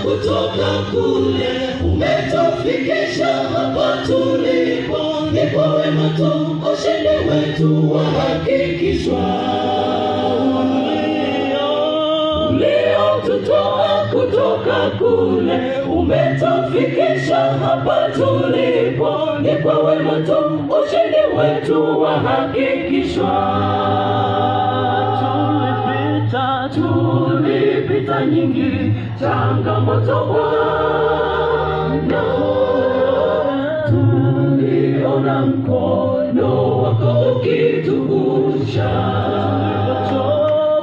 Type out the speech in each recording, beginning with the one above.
kutoka kule, umetufikisha hapa tulipo. Ni kwa wema tu ushindi wetu wahakikishwa. Uliotutoa kutoka kule, umetufikisha hapa tulipo. Ni kwa wema tu ushindi wetu wahakikishwa. Tulipita nyingi changamoto Bwana, tuliona mkono wako ukituvusha.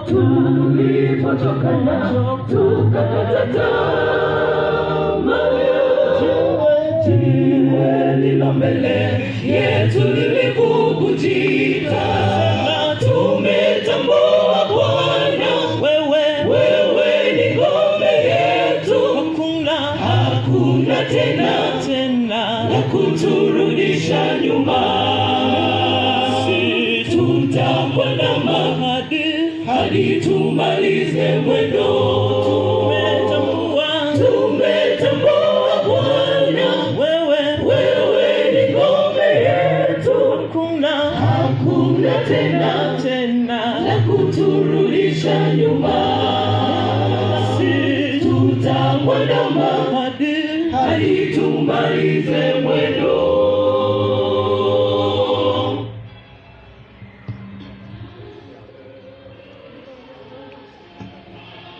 Tulipochoka na tukakata tamaa, jiwe lilo mbele yetu lilibubujika. Tumetambua Bwana, wewe ni ngome yetu. Hakuna tena la kuturudisha nyuma. Tutakwenda hadi tumalize mwendo. Tumetambua Bwana, wewe ni ngome yetu. Hakuna tena la kuturudisha nyuma. Tutakwenda hadi tumalize mwendo.